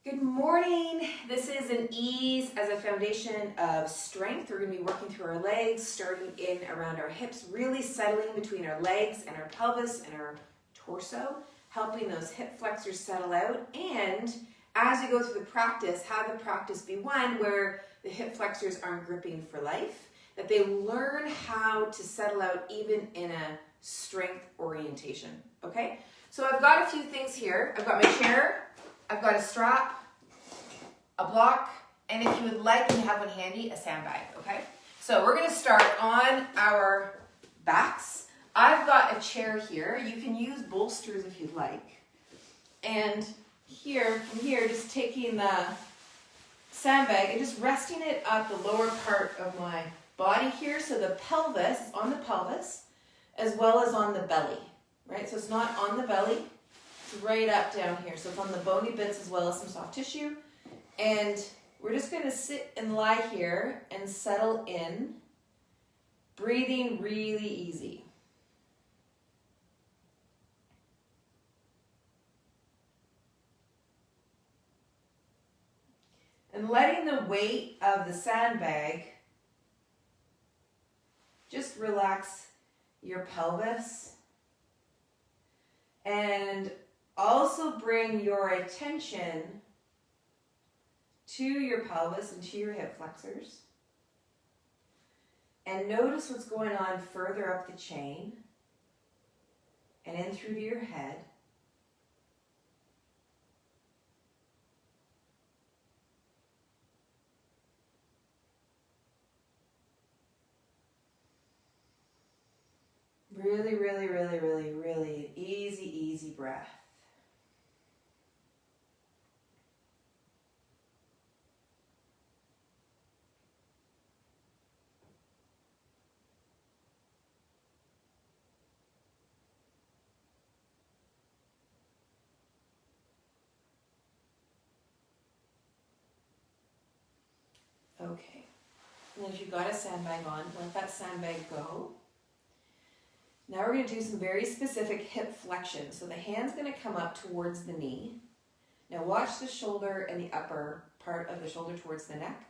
Good morning. This is an ease as a foundation of strength. We're going to be working through our legs, starting in around our hips, really settling between our legs and our pelvis and our torso, helping those hip flexors settle out. And as we go through the practice, have the practice be one where the hip flexors aren't gripping for life, that they learn how to settle out even in a strength orientation. Okay? So I've got a few things here. I've got my chair. I've got a strap, a block, and if you would like and you have one handy, a sandbag, okay? So we're gonna start on our backs. I've got a chair here. You can use bolsters if you'd like. And here, from here, just taking the sandbag and just resting it at the lower part of my body here. So the pelvis is on the pelvis as well as on the belly, right? So it's not on the belly. Right up down here. So it's on the bony bits as well as some soft tissue. And we're just going to sit and lie here and settle in, breathing really easy. And letting the weight of the sandbag just relax your pelvis. And also bring your attention to your pelvis and to your hip flexors. And notice what's going on further up the chain and in through to your head. Really, really, really, really, really easy breath. Okay, and if you've got a sandbag on, let that sandbag go. Now we're going to do some very specific hip flexion. So the hand's going to come up towards the knee. Now watch the shoulder and the upper part of the shoulder towards the neck.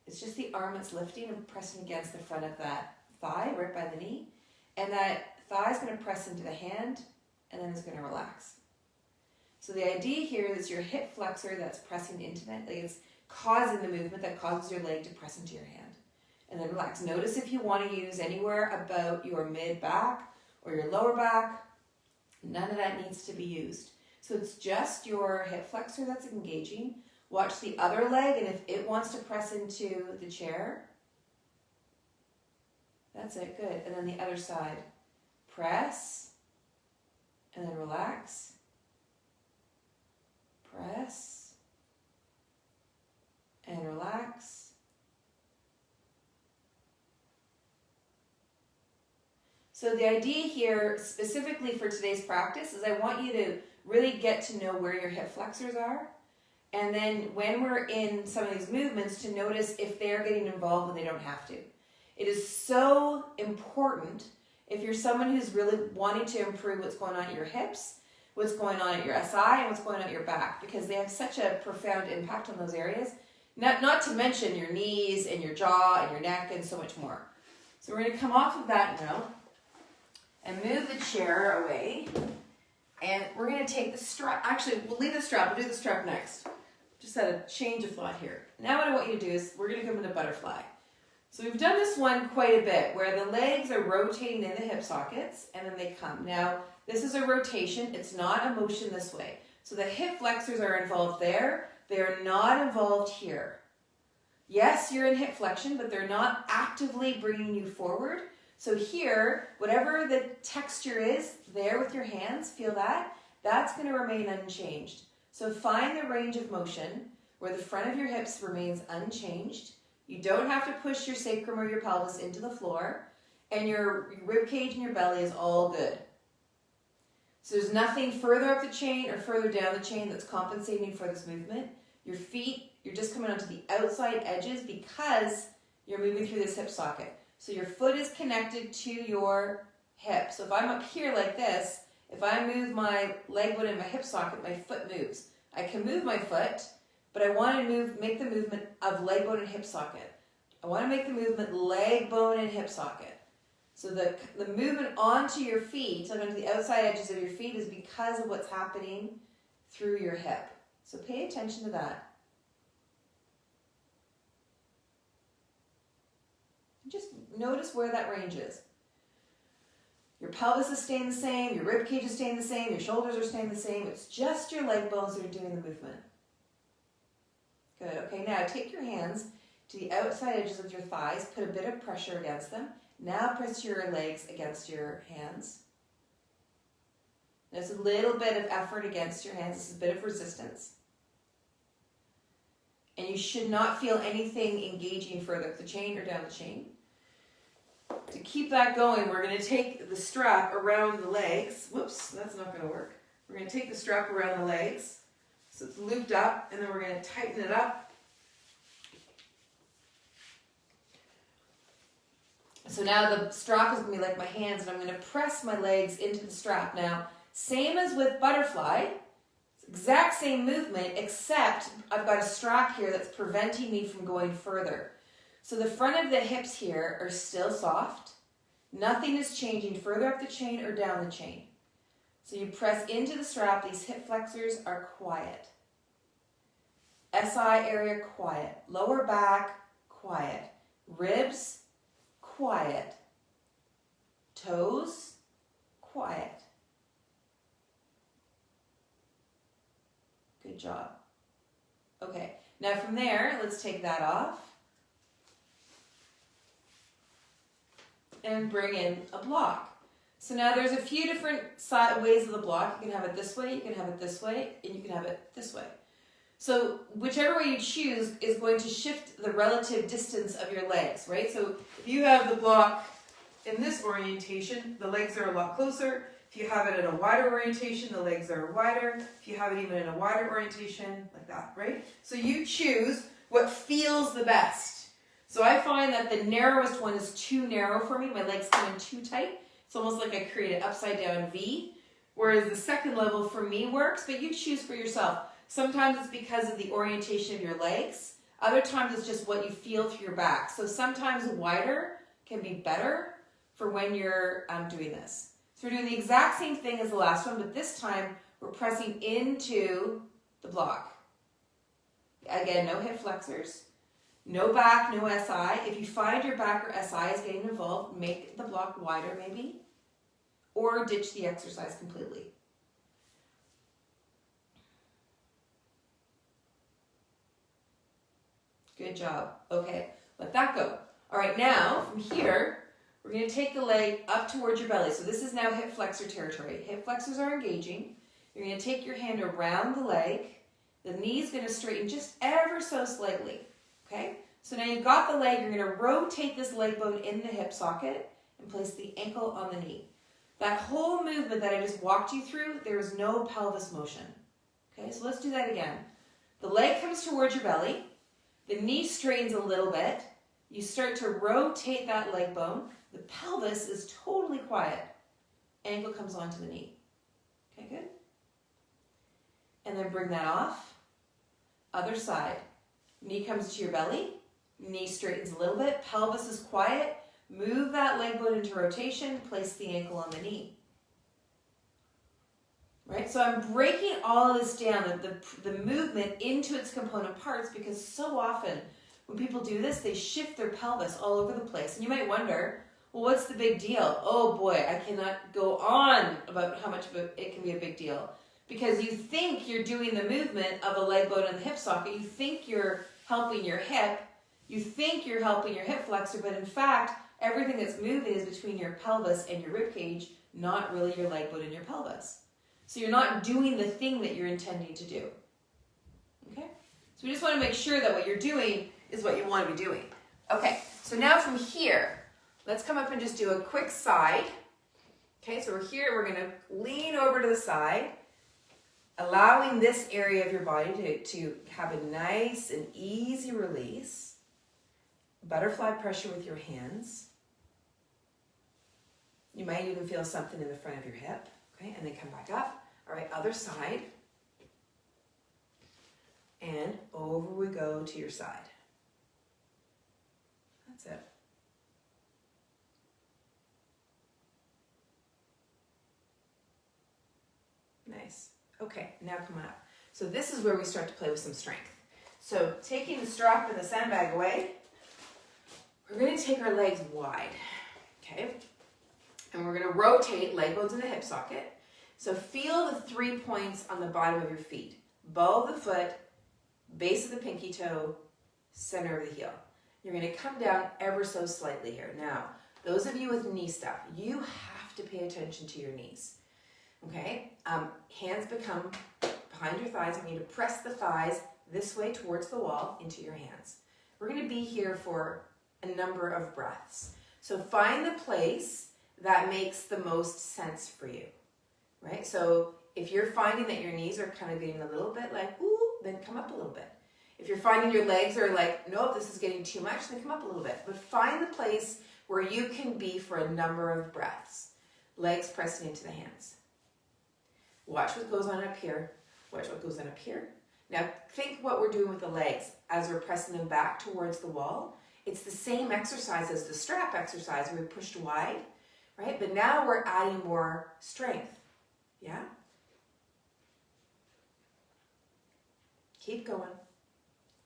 It's just the arm that's lifting and pressing against the front of that thigh right by the knee. And that thigh is going to press into the hand and then it's going to relax. So the idea here is your hip flexor that's pressing into that, like it's causing the movement that causes your leg to press into your hand. And then relax. Notice if you want to use anywhere about your mid-back or your lower back, none of that needs to be used. So it's just your hip flexor that's engaging. Watch the other leg, and if it wants to press into the chair, that's it, good. And then the other side, press, and then relax, press, and relax. So the idea here, specifically for today's practice, is I want you to really get to know where your hip flexors are. And then when we're in some of these movements, to notice if they're getting involved when they don't have to. It is so important if you're someone who's really wanting to improve what's going on at your hips, what's going on at your SI, and what's going on at your back, because they have such a profound impact on those areas. Not to mention your knees and your jaw and your neck and so much more. So we're going to come off of that now and move the chair away. And we're going to take the strap. Actually, we'll leave the strap. We'll do the strap next. Just had a change of thought here. Now what I want you to do is we're going to come into butterfly. So we've done this one quite a bit where the legs are rotating in the hip sockets and then they come. Now, this is a rotation. It's not a motion this way. So the hip flexors are involved there. They are not involved here. Yes, you're in hip flexion, but they're not actively bringing you forward. So here, whatever the texture is there with your hands, feel that, that's going to remain unchanged. So find the range of motion where the front of your hips remains unchanged. You don't have to push your sacrum or your pelvis into the floor, and your rib cage and your belly is all good. So there's nothing further up the chain or further down the chain that's compensating for this movement. Your feet, you're just coming onto the outside edges because you're moving through this hip socket. So your foot is connected to your hip. So if I'm up here like this, if I move my leg bone in my hip socket, my foot moves. I can move my foot, but I want to make the movement of leg bone and hip socket. I want to make the movement leg bone and hip socket. So the movement onto your feet, like onto the outside edges of your feet, is because of what's happening through your hip. So pay attention to that. Just notice where that range is. Your pelvis is staying the same, your rib cage is staying the same, your shoulders are staying the same. It's just your leg bones that are doing the movement. Good. Okay, now take your hands to the outside edges of your thighs, put a bit of pressure against them. Now press your legs against your hands. There's a little bit of effort against your hands. This is a bit of resistance. And you should not feel anything engaging further up the chain or down the chain. To keep that going, we're going to take the strap around the legs. Whoops, that's not going to work. We're going to take the strap around the legs so it's looped up, and then we're going to tighten it up. So now the strap is going to be like my hands, and I'm going to press my legs into the strap. Now, same as with butterfly, exact same movement, except I've got a strap here that's preventing me from going further. So the front of the hips here are still soft. Nothing is changing further up the chain or down the chain. So you press into the strap. These hip flexors are quiet. SI area, quiet. Lower back, quiet. Ribs, quiet. Toes, quiet. Good job. Okay, now from there, let's take that off. And bring in a block. So now there's a few different ways of the block. You can have it this way, you can have it this way, and you can have it this way. So whichever way you choose is going to shift the relative distance of your legs, right? So if you have the block in this orientation, the legs are a lot closer. If you have it in a wider orientation, the legs are wider. If you have it even in a wider orientation, like that, right? So you choose what feels the best. So I find that the narrowest one is too narrow for me. My legs come in too tight. It's almost like I create an upside down V. Whereas the second level for me works, but you choose for yourself. Sometimes it's because of the orientation of your legs. Other times it's just what you feel through your back. So sometimes wider can be better for when you're doing this. So we're doing the exact same thing as the last one, but this time we're pressing into the block. Again, no hip flexors. No back, no SI. If you find your back or SI is getting involved, make the block wider maybe, or ditch the exercise completely. Good job. Okay, let that go. All right, now from here, we're going to take the leg up towards your belly. So this is now hip flexor territory. Hip flexors are engaging. You're going to take your hand around the leg. The knee's going to straighten just ever so slightly. Okay, so now you've got the leg, you're going to rotate this leg bone in the hip socket and place the ankle on the knee. That whole movement that I just walked you through, there is no pelvis motion. Okay, so let's do that again. The leg comes towards your belly, the knee straightens a little bit, you start to rotate that leg bone, the pelvis is totally quiet, ankle comes onto the knee. Okay, good. And then bring that off, other side. Knee comes to your belly, knee straightens a little bit, pelvis is quiet, move that leg bone into rotation, place the ankle on the knee. Right, so I'm breaking all of this down, the movement into its component parts, because so often when people do this, they shift their pelvis all over the place. And you might wonder, well, what's the big deal? Oh boy, I cannot go on about how much of it can be a big deal. Because you think you're doing the movement of a leg bone and the hip socket, you think you're helping your hip, you think you're helping your hip flexor, but in fact, everything that's moving is between your pelvis and your rib cage, not really your leg bone and your pelvis. So you're not doing the thing that you're intending to do. Okay? So we just want to make sure that what you're doing is what you want to be doing. Okay, so now from here, let's come up and just do a quick side. Okay, so we're here, we're going to lean over to the side, allowing this area of your body to have a nice and easy release. Butterfly pressure with your hands. You might even feel something in the front of your hip. Okay, and then come back up. All right, other side. go to your side. That's it. Nice. Okay, now come on up. So this is where we start to play with some strength. So taking the strap and the sandbag away, we're going to take our legs wide, okay? And we're going to rotate leg bones in the hip socket. So feel the 3 points on the bottom of your feet. Ball of the foot, base of the pinky toe, center of the heel. You're going to come down ever so slightly here. Now, those of you with knee stuff, you have to pay attention to your knees. Okay? Hands become behind your thighs. I want you to press the thighs this way towards the wall into your hands. We're going to be here for a number of breaths. So find the place that makes the most sense for you. Right? So if you're finding that your knees are kind of getting a little bit like, ooh, then come up a little bit. If you're finding your legs are like, nope, this is getting too much, then come up a little bit. But find the place where you can be for a number of breaths. Legs pressing into the hands. Watch what goes on up here. Watch what goes on up here. Now think what we're doing with the legs as we're pressing them back towards the wall. It's the same exercise as the strap exercise where we pushed wide, right? But now we're adding more strength. Yeah? Keep going.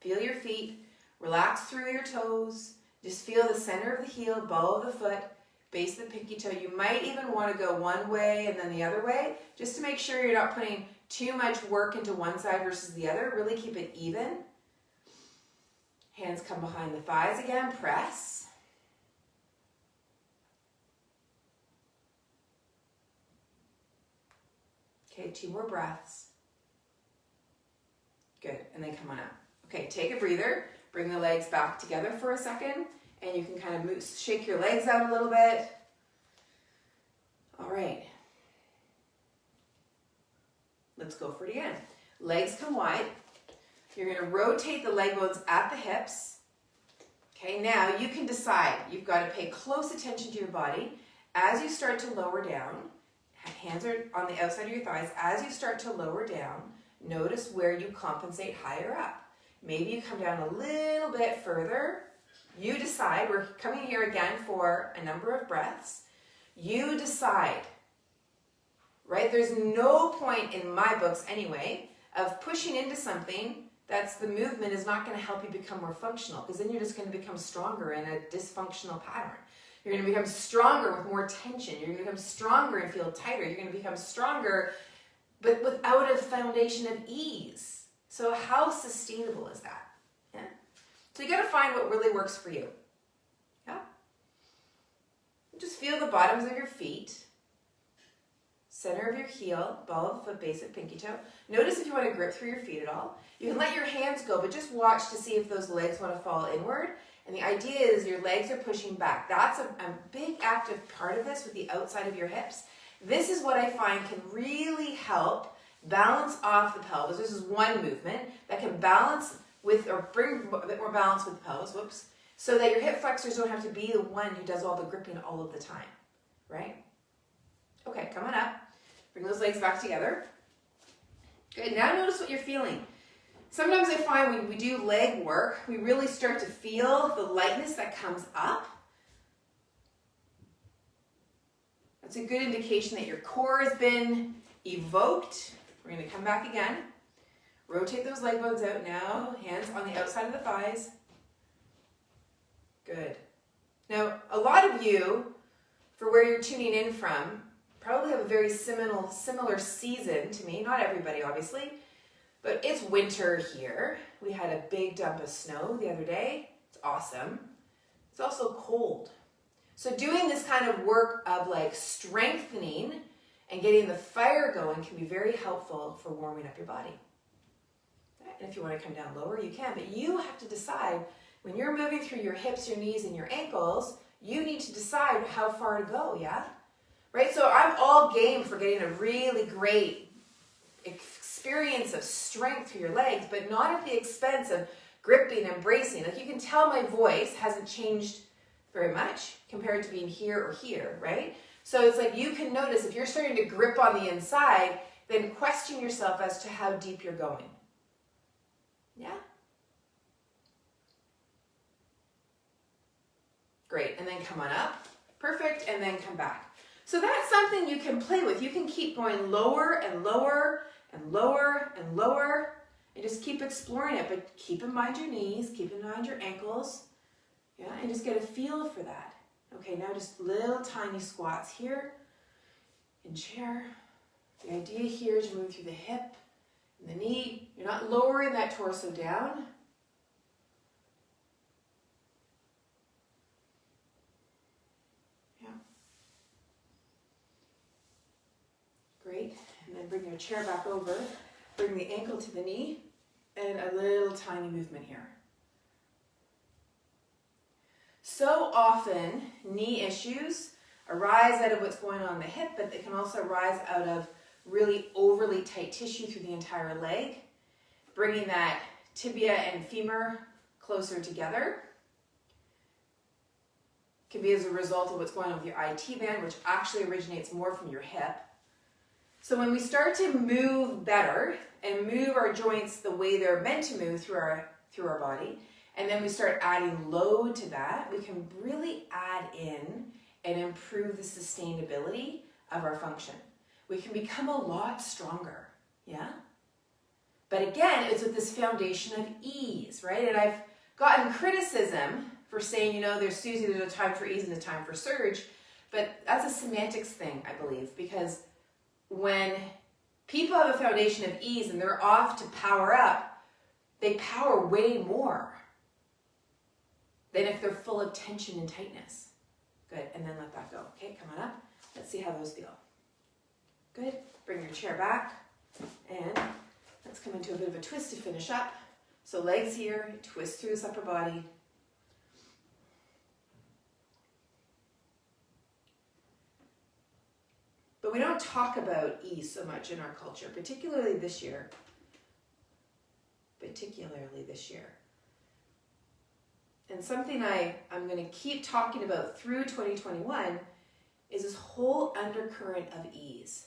Feel your feet. Relax through your toes. Just feel the center of the heel, ball of the foot, base of the pinky toe. You might even want to go one way and then the other way, just to make sure you're not putting too much work into one side versus the other. Really keep it even. Hands come behind the thighs again. Press. Okay, 2 more breaths. Good, and then come on up. Okay, take a breather. Bring the legs back together for a second, and you can kind of move, shake your legs out a little bit. All right. Let's go for it again. Legs come wide. You're going to rotate the leg bones at the hips. Okay, now you can decide. You've got to pay close attention to your body. As you start to lower down, hands are on the outside of your thighs. As you start to lower down, notice where you compensate higher up. Maybe you come down a little bit further. You decide. We're coming here again for a number of breaths. You decide, right? There's no point in my books anyway of pushing into something that's the movement is not going to help you become more functional, because then you're just going to become stronger in a dysfunctional pattern. You're going to become stronger with more tension. You're going to become stronger and feel tighter. You're going to become stronger, but without a foundation of ease. So how sustainable is that? Yeah. So you got to find what really works for you. Yeah. Just feel the bottoms of your feet, center of your heel, ball of the foot, base of pinky toe. Notice if you want to grip through your feet at all. You can let your hands go, but just watch to see if those legs want to fall inward. And the idea is your legs are pushing back. That's a big active part of this with the outside of your hips. This is what I find can really help balance off the pelvis. This is one movement that can balance with, or bring a bit more balance with the pelvis, whoops, so that your hip flexors don't have to be the one who does all the gripping all of the time, right? Okay, come on up. Bring those legs back together. Good, now notice what you're feeling. Sometimes I find when we do leg work, we really start to feel the lightness that comes up. That's a good indication that your core has been evoked. We're going to come back again. Rotate those leg bones out now. Hands on the outside of the thighs. Good. Now, a lot of you, for where you're tuning in from, probably have a very similar season to me. Not everybody, obviously. But it's winter here. We had a big dump of snow the other day. It's awesome. It's also cold. So doing this kind of work of like strengthening and getting the fire going can be very helpful for warming up your body. And if you want to come down lower, you can. But you have to decide, when you're moving through your hips, your knees, and your ankles, you need to decide how far to go, yeah? Right? So I'm all game for getting a really great experience of strength through your legs, but not at the expense of gripping and bracing. Like you can tell my voice hasn't changed very much compared to being here or here, right? So it's like you can notice if you're starting to grip on the inside, then question yourself as to how deep you're going. Yeah? Great, and then come on up. Perfect, and then come back. So that's something you can play with. You can keep going lower and lower and lower and lower and just keep exploring it, but keep in mind your knees, keep in mind your ankles, yeah, and just get a feel for that. Okay, now just little tiny squats here in chair. The idea here is move through the hip and the knee. You're not lowering that torso down. Great, and then bring your chair back over, bring the ankle to the knee, and a little tiny movement here. So often, knee issues arise out of what's going on in the hip, but they can also arise out of really overly tight tissue through the entire leg, bringing that tibia and femur closer together. Can be as a result of what's going on with your IT band, which actually originates more from your hip. So when we start to move better and move our joints the way they're meant to move through our body, and then we start adding load to that, we can really add in and improve the sustainability of our function. We can become a lot stronger, yeah? But again, it's with this foundation of ease, right? And I've gotten criticism for saying, you know, there's Susi, there's a time for ease and a time for surge, but that's a semantics thing, I believe, because when people have a foundation of ease and they're off to power up, they power way more than if they're full of tension and tightness. Good, and then let that go. Okay, come on up. Let's see how those feel. Good, bring your chair back, and let's come into a bit of a twist to finish up. So legs here, twist through this upper body. But we don't talk about ease so much in our culture, particularly this year. And something I'm going to keep talking about through 2021 is this whole undercurrent of ease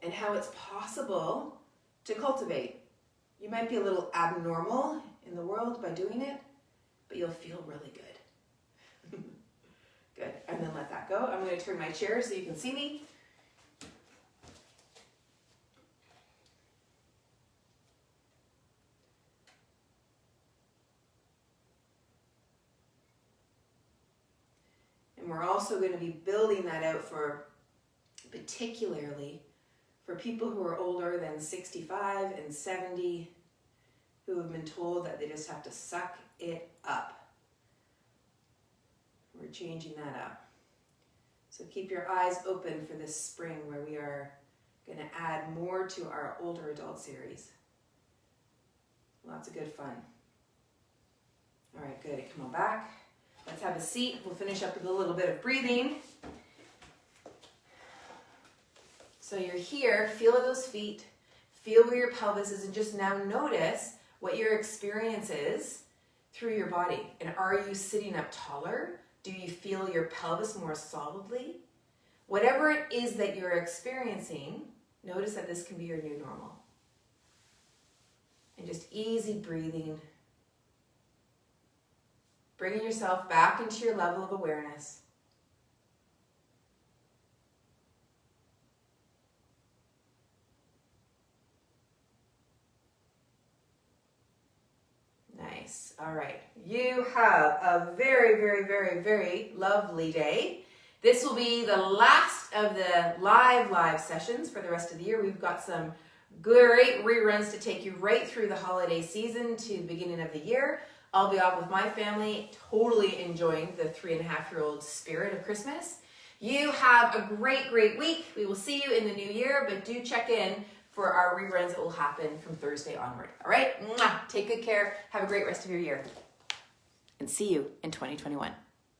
and how it's possible to cultivate. You might be a little abnormal in the world by doing it, but you'll feel really good. Good, and then let that go. I'm going to turn my chair so you can see me. And we're also going to be building that out for, particularly for people who are older than 65 and 70, who have been told that they just have to suck it up. We're changing that up. So keep your eyes open for this spring where we are going to add more to our older adult series. Lots of good fun. All right, good. Come on back. Let's have a seat. We'll finish up with a little bit of breathing. So you're here, feel those feet, feel where your pelvis is, and just now notice what your experience is through your body. And are you sitting up taller? Do you feel your pelvis more solidly? Whatever it is that you're experiencing, notice that this can be your new normal. And just easy breathing. Bringing yourself back into your level of awareness. Nice. All right. You have a very, very, very, very lovely day. This will be the last of the live sessions for the rest of the year. We've got some great reruns to take you right through the holiday season to the beginning of the year. I'll be off with my family, totally enjoying the 3.5-year-old spirit of Christmas. You have a great, great week. We will see you in the new year, but do check in for our reruns that will happen from Thursday onward. All right? Mwah! Take good care. Have a great rest of your year. And see you in 2021.